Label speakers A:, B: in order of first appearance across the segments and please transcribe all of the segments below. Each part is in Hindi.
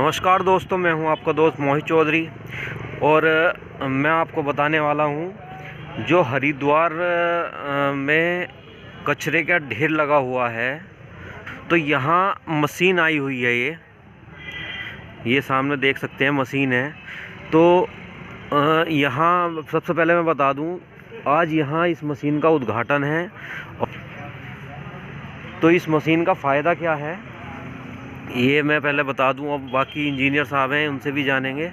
A: नमस्कार दोस्तों, मैं हूं आपका दोस्त मोहित चौधरी और मैं आपको बताने वाला हूं जो हरिद्वार में कचरे का ढेर लगा हुआ है। तो यहां मशीन आई हुई है, ये सामने देख सकते हैं मशीन है। तो यहां सबसे पहले मैं बता दूं, आज यहां इस मशीन का उद्घाटन है। तो इस मशीन का फ़ायदा क्या है ये मैं पहले बता दूं, अब बाकी इंजीनियर साहब हैं उनसे भी जानेंगे।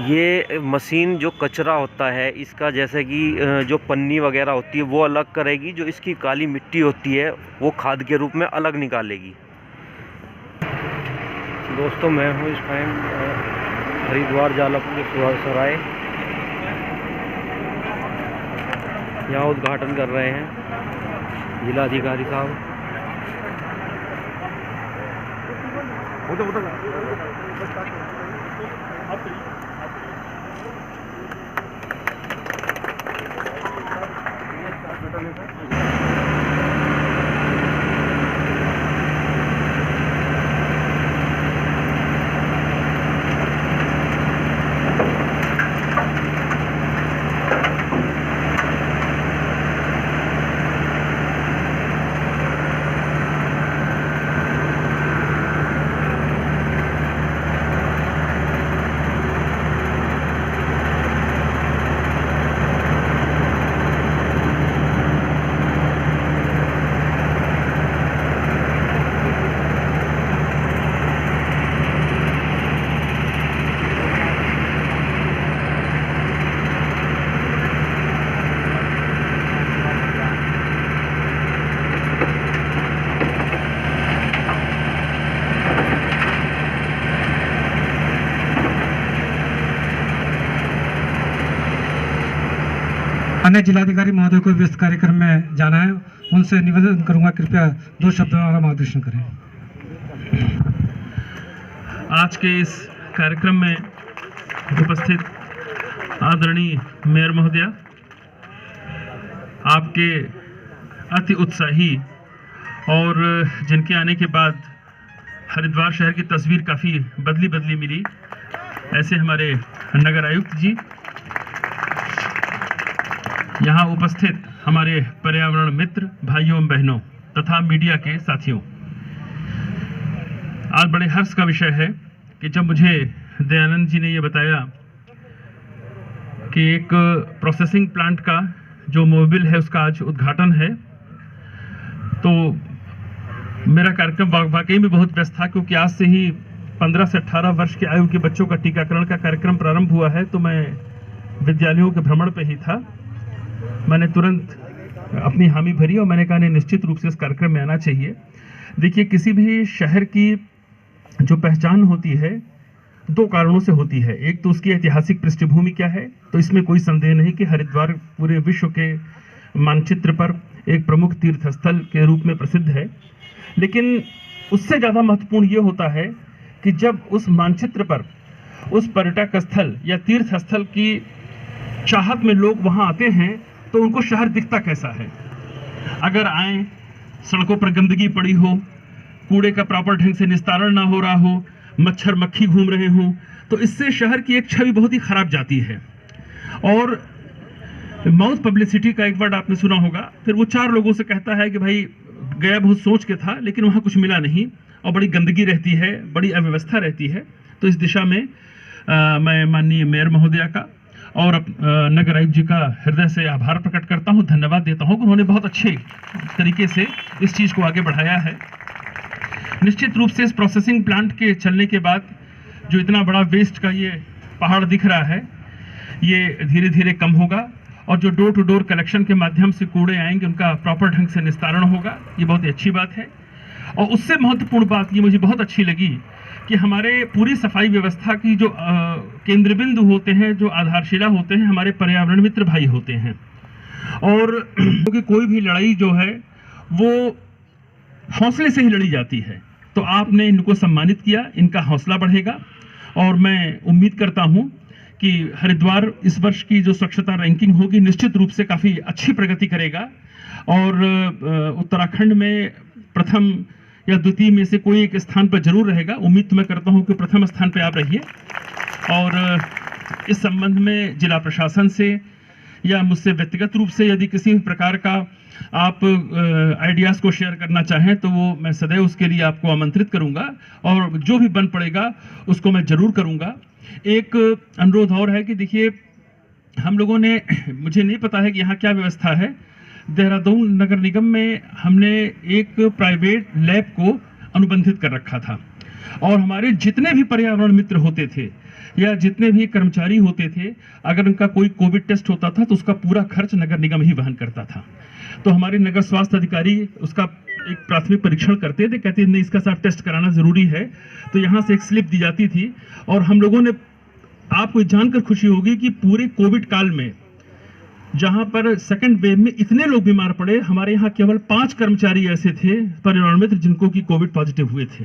A: ये मशीन जो कचरा होता है इसका, जैसे कि जो पन्नी वगैरह होती है वो अलग करेगी, जो इसकी काली मिट्टी होती है वो खाद के रूप में अलग निकालेगी। दोस्तों, मैं हूं इस टाइम हरिद्वार जालापुर सराय, यहाँ उद्घाटन कर रहे हैं जिलाधिकारी साहब।
B: अन्य जिलाधिकारी महोदय को भी इस कार्यक्रम में जाना है, उनसे निवेदन करूंगा कृपया 2 शब्दों में मार्गदर्शन करें।
C: आज के इस कार्यक्रम में उपस्थित आदरणीय मेयर महोदया, आपके अति उत्साही और जिनके आने के बाद हरिद्वार शहर की तस्वीर काफ़ी बदली मिली, ऐसे हमारे नगर आयुक्त जी, यहाँ उपस्थित हमारे पर्यावरण मित्र भाइयों एवं बहनों तथा मीडिया के साथियों, आज बड़े हर्ष का विषय है कि जब मुझे दयानंद जी ने ये बताया कि एक प्रोसेसिंग प्लांट का जो मोबिल है उसका आज उद्घाटन है, तो मेरा कार्यक्रम वाकई में बहुत व्यस्त था, क्योंकि आज से ही 15 से 18 वर्ष की आयु के बच्चों का टीकाकरण का कार्यक्रम प्रारंभ हुआ है। तो मैं विद्यालयों के भ्रमण पे ही था। मैंने तुरंत अपनी हामी भरी और मैंने कहा नहीं, निश्चित रूप से इस कार्यक्रम में आना चाहिए। देखिए, किसी भी शहर की जो पहचान होती है 2 कारणों से होती है। एक तो उसकी ऐतिहासिक पृष्ठभूमि क्या है, तो इसमें कोई संदेह नहीं कि हरिद्वार पूरे विश्व के मानचित्र पर एक प्रमुख तीर्थ स्थल के रूप में प्रसिद्ध है। लेकिन उससे ज़्यादा महत्वपूर्ण ये होता है कि जब उस मानचित्र पर उस पर्यटक स्थल या तीर्थ स्थल की चाहत में लोग वहाँ आते हैं तो उनको शहर दिखता कैसा है। अगर आए, सड़कों पर गंदगी पड़ी हो, कूड़े का प्रॉपर ढंग से निस्तारण ना हो रहा हो, मच्छर मक्खी घूम रहे हों, तो इससे शहर की एक छवि बहुत ही खराब जाती है। और माउथ पब्लिसिटी का एक वर्ड आपने सुना होगा, फिर वो 4 लोगों से कहता है कि भाई गया बहुत सोच के था लेकिन वहाँ कुछ मिला नहीं, और बड़ी गंदगी रहती है, बड़ी अव्यवस्था रहती है। तो इस दिशा में मैं माननीय मेयर महोदया का और नगर आयुक्त जी का हृदय से आभार प्रकट करता हूं, धन्यवाद देता हूं कि उन्होंने बहुत अच्छे तरीके से इस चीज़ को आगे बढ़ाया है। निश्चित रूप से इस प्रोसेसिंग प्लांट के चलने के बाद जो इतना बड़ा वेस्ट का ये पहाड़ दिख रहा है, ये धीरे धीरे कम होगा, और जो डोर टू डोर कलेक्शन के माध्यम से कूड़े आएंगे उनका प्रॉपर ढंग से निस्तारण होगा, ये बहुत ही अच्छी बात है। और उससे महत्वपूर्ण बात ये मुझे बहुत अच्छी लगी कि हमारे पूरी सफाई व्यवस्था की जो केंद्र बिंदु होते हैं, जो आधारशिला होते हैं, हमारे पर्यावरण मित्र भाई होते हैं। और क्योंकि कोई भी लड़ाई जो है वो हौसले से ही लड़ी जाती है, तो आपने इनको सम्मानित किया, इनका हौसला बढ़ेगा। और मैं उम्मीद करता हूं कि हरिद्वार इस वर्ष की जो स्वच्छता रैंकिंग होगी निश्चित रूप से काफ़ी अच्छी प्रगति करेगा, और उत्तराखंड में प्रथम या द्वितीय में से कोई एक स्थान पर जरूर रहेगा। उम्मीद तो मैं करता हूं कि प्रथम स्थान पर आप रहिए। और इस संबंध में जिला प्रशासन से या मुझसे व्यक्तिगत रूप से यदि किसी भी प्रकार का आप आइडियाज़ को शेयर करना चाहें तो वो मैं सदैव उसके लिए आपको आमंत्रित करूंगा, और जो भी बन पड़ेगा उसको मैं जरूर करूंगा। एक अनुरोध और है कि देखिए, हम लोगों ने, मुझे नहीं पता है कि यहाँ क्या व्यवस्था है, देहरादून नगर निगम में हमने एक प्राइवेट लैब को अनुबंधित कर रखा था, और हमारे जितने भी पर्यावरण मित्र होते थे या जितने भी कर्मचारी होते थे, अगर उनका कोई कोविड टेस्ट होता था तो उसका पूरा खर्च नगर निगम ही वहन करता था। तो हमारे नगर स्वास्थ्य अधिकारी उसका एक प्राथमिक परीक्षण करते थे, कहते नहीं इसका साथ टेस्ट कराना जरूरी है, तो यहाँ से एक स्लिप दी जाती थी। और हम लोगों ने, आपको जानकर खुशी होगी कि पूरे कोविड काल में जहां पर सेकंड वेव में इतने लोग बीमार पड़े, हमारे यहाँ केवल 5 कर्मचारी ऐसे थे पर्यावरण मित्र जिनको कि कोविड पॉजिटिव हुए थे,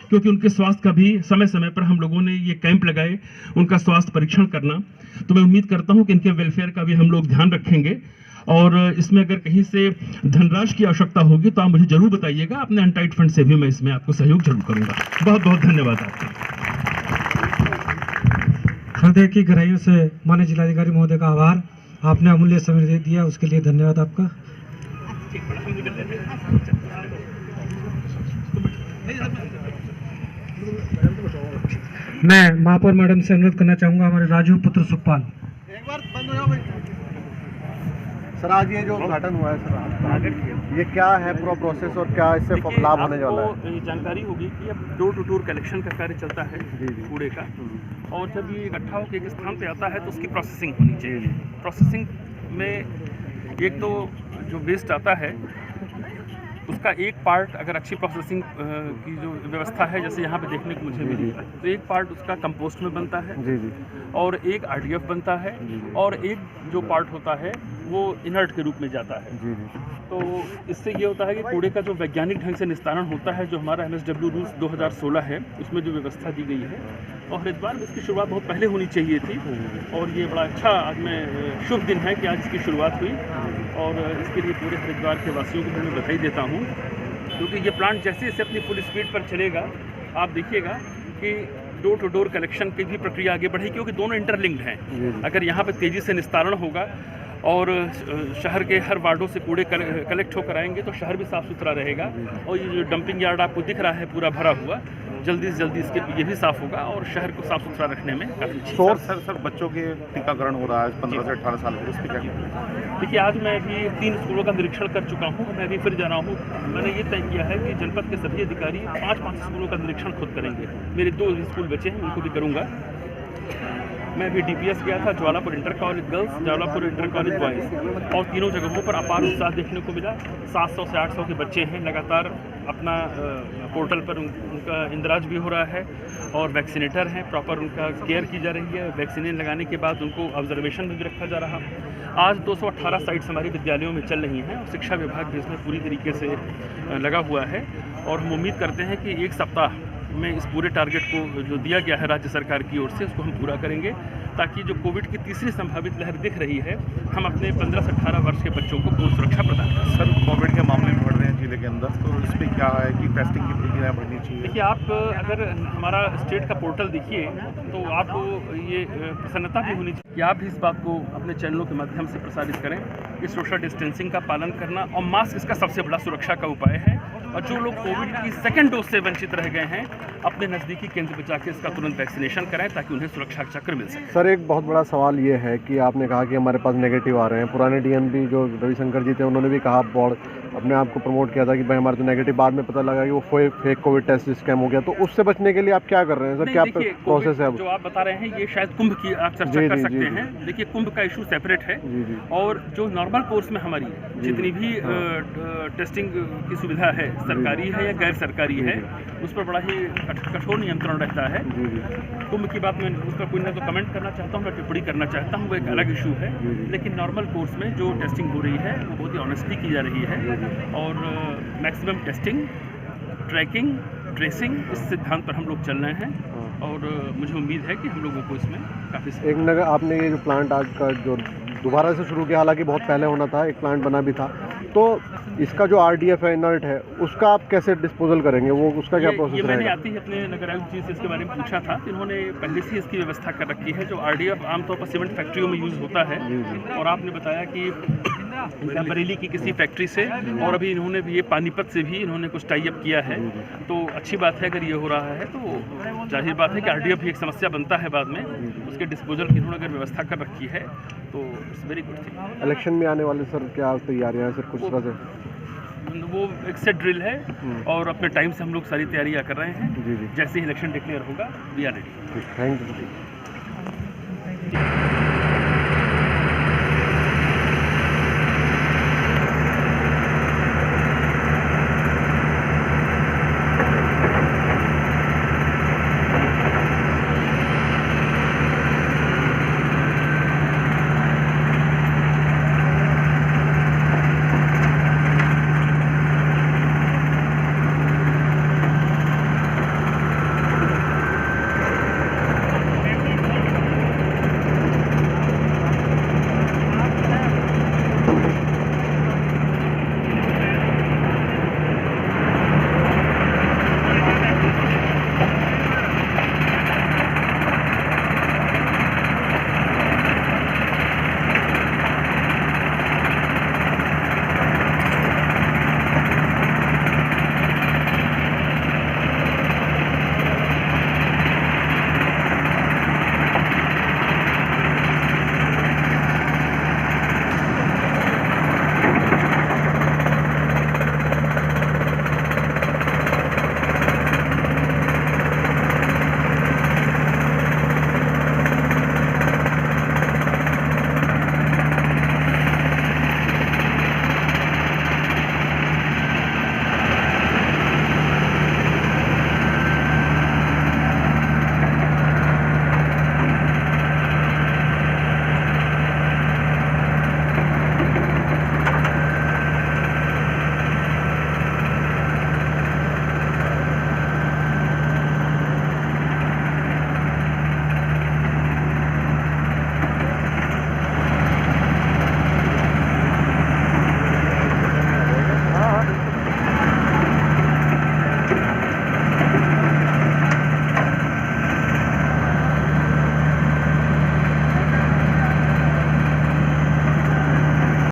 C: क्योंकि उनके स्वास्थ्य का भी समय समय पर हम लोगों ने ये कैंप लगाए, उनका स्वास्थ्य परीक्षण करना। तो मैं उम्मीद करता हूं कि इनके वेलफेयर का भी हम लोग ध्यान रखेंगे, और इसमें अगर कहीं से धनराशि की आवश्यकता होगी तो आप मुझे जरूर बताइएगा। अपने अनटाइड फंड से भी मैं इसमें आपको सहयोग जरूर करूंगा। बहुत बहुत धन्यवाद आपका।
B: हृदय की गहराइयों से माननीय जिलाधिकारी महोदय का आभार। आपने अमूल्य समय दिया, उसके लिए धन्यवाद आपका। मैं महापौर मैडम से अनुरोध करना चाहूंगा, हमारे राजू पुत्र सुखपाल।
D: एक बार बंद हो जाओ भाई। सर, आज ये जो उद्घाटन हुआ है सर, ये क्या है पूरा प्रोसेस और क्या इससे लाभ होने वाला है?
E: जानकारी होगी कि अब डोर टू डोर कलेक्शन का कार्य चलता है कूड़े का, और जब ये इकट्ठा होकर एक स्थान पे आता है तो उसकी प्रोसेसिंग होनी चाहिए। प्रोसेसिंग में एक तो जो वेस्ट आता है उसका एक पार्ट, अगर अच्छी प्रोसेसिंग की जो व्यवस्था है जैसे यहाँ पे देखने को मुझे मिली, तो एक पार्ट उसका कंपोस्ट में बनता है और एक RDF बनता है, और एक जो पार्ट होता है वो इनर्ट के रूप में जाता है। तो इससे ये होता है कि कूड़े का जो वैज्ञानिक ढंग से निस्तारण होता है, जो हमारा MSW रूल्स 2016 है उसमें जो व्यवस्था दी गई है, और हरिद्वार में इसकी शुरुआत बहुत पहले होनी चाहिए थी, और ये बड़ा अच्छा आज में शुभ दिन है कि आज इसकी शुरुआत हुई, और इसके लिए पूरे हरिद्वार के वासियों को मैं बधाई देता हूँ, क्योंकि ये प्लांट जैसे जैसे अपनी फुल स्पीड पर चलेगा आप देखिएगा कि डोर टू डोर कलेक्शन की भी प्रक्रिया आगे बढ़ेगी, क्योंकि दोनों इंटरलिंक्ड हैं। अगर यहाँ पर तेज़ी से निस्तारण होगा और शहर के हर वार्डों से कूड़े कलेक्ट होकर आएंगे तो शहर भी साफ़ सुथरा रहेगा, और ये जो डंपिंग यार्ड आपको दिख रहा है पूरा भरा हुआ, जल्दी से जल्दी इसके ये भी साफ़ होगा और शहर को साफ़ सुथरा रखने में काफ़ी।
D: सर बच्चों के टीकाकरण हो रहा है 15 से 18 साल के, उस पर क्या?
E: देखिए, आज मैं भी 3 स्कूलों का निरीक्षण कर चुका हूँ, मैं भी फिर जा रहा हूँ। मैंने ये तय किया है कि जनपद के सभी अधिकारी 5-5 स्कूलों का निरीक्षण खुद करेंगे। मेरे 2 स्कूल बचे हैं, उनको भी करूँगा। मैं भी DPS गया था, Jwalapur inter college girls, Jwalapur inter college boys, और तीनों जगहों पर अपार उत्साह देखने को मिला। 700 से 800 के बच्चे हैं, लगातार अपना पोर्टल पर उनका इंदराज भी हो रहा है, और वैक्सीनेटर हैं, प्रॉपर उनका केयर की जा रही है। वैक्सीन लगाने के बाद उनको ऑब्जर्वेशन में भी रखा जा रहा। आज 218 साइट्स हमारे विद्यालयों में चल रही हैं, और शिक्षा विभाग भी इसमें पूरी तरीके से लगा हुआ है, और हम उम्मीद करते हैं कि 1 सप्ताह में इस पूरे टारगेट को जो दिया गया है राज्य सरकार की ओर से, उसको हम पूरा करेंगे, ताकि जो कोविड की तीसरी संभावित लहर दिख रही है, हम अपने 15 से 18 वर्ष के बच्चों को पूर्ण सुरक्षा प्रदान करें।
D: सर, कोविड के मामले बढ़ रहे हैं जिले के अंदर, तो इस पर क्या है कि टेस्टिंग की प्रक्रिया बढ़नी चाहिए?
E: देखिए, आप अगर हमारा स्टेट का पोर्टल देखिए तो आपको ये प्रसन्नता भी होनी चाहिए कि आप भी इस बात को अपने चैनलों के माध्यम से प्रसारित करें कि सोशल डिस्टेंसिंग का पालन करना और मास्क इसका सबसे बड़ा सुरक्षा का उपाय है, और जो लोग कोविड की सेकंड डोज से वंचित रह गए हैं अपने नज़दीकी केंद्र पर जाकर इसका तुरंत वैक्सीनेशन कराएं, ताकि उन्हें सुरक्षा चक्र मिल सके।
D: सर, एक बहुत बड़ा सवाल ये है कि आपने कहा कि हमारे पास नेगेटिव आ रहे हैं। पुराने DNB जो रविशंकर जी थे, उन्होंने भी कहा, बोर्ड अपने आप को प्रमोट किया था कि भाई हमारे तो नेगेटिव, बाद में पता लगा कि वो फेक कोविड टेस्ट स्कैम हो गया। तो उससे बचने के लिए आप क्या कर रहे हैं सर? क्या प्रोसेस है?
E: जो आप बता रहे हैं ये शायद कुंभ की आप चर्चा कर सकते हैं। देखिए, कुंभ का इशू सेपरेट है, और जो नॉर्मल कोर्स में हमारी जितनी भी टेस्टिंग की सुविधा है, सरकारी है या गैर सरकारी है, उस पर बड़ा ही कठोर नियंत्रण रहता है। कुंभ की बात में उस पर कोई ना तो कमेंट करना चाहता हूँ, मैं टिप्पणी करना चाहता हूँ, वो एक अलग इशू है। लेकिन नॉर्मल कोर्स में जो टेस्टिंग हो रही है वो बहुत ही ऑनेस्टली की जा रही है, और मैक्सिमम टेस्टिंग, ट्रैकिंग, ट्रेसिंग, इस सिद्धांत पर हम लोग चल रहे हैं, और मुझे उम्मीद है कि हम लोगों को इसमें काफ़ी।
D: एक नगर आपने ये जो प्लांट आज का जो दोबारा से शुरू किया, हालांकि बहुत पहले होना था, एक प्लांट बना भी था, तो इसका जो RDF है इनर्ट है उसका आप कैसे डिस्पोजल करेंगे, वो उसका क्या प्रोसेस
E: ये मैंने
D: रहेगा?
E: आते ही अपने नगर आयुक्त जी से इसके बारे में पूछा था। इन्होंने पहले से ही इसकी व्यवस्था कर रखी है। जो RDF आमतौर पर सीमेंट फैक्ट्रियों में यूज़ होता है, और आपने बताया कि इनका बरेली की किसी फैक्ट्री से, और अभी इन्होंने भी ये पानीपत से भी इन्होंने कुछ टाई अप किया है। तो अच्छी बात है अगर ये हो रहा है, तो जाहिर बात है कि RDF भी एक समस्या बनता है बाद में। उसके डिस्पोजल की इन्होंने अगर व्यवस्था कर रखी है तो it's very good thing.
D: Election में आने वाले सर क्या तैयारियां हैं सर, कुछ तरह से?
E: वो एक सेट ड्रिल है और अपने टाइम से हम लोग सारी तैयारियां कर रहे हैं।
D: जी जी,
E: जैसे ही इलेक्शन डिक्लेयर होगा we are ready.
D: Thank you.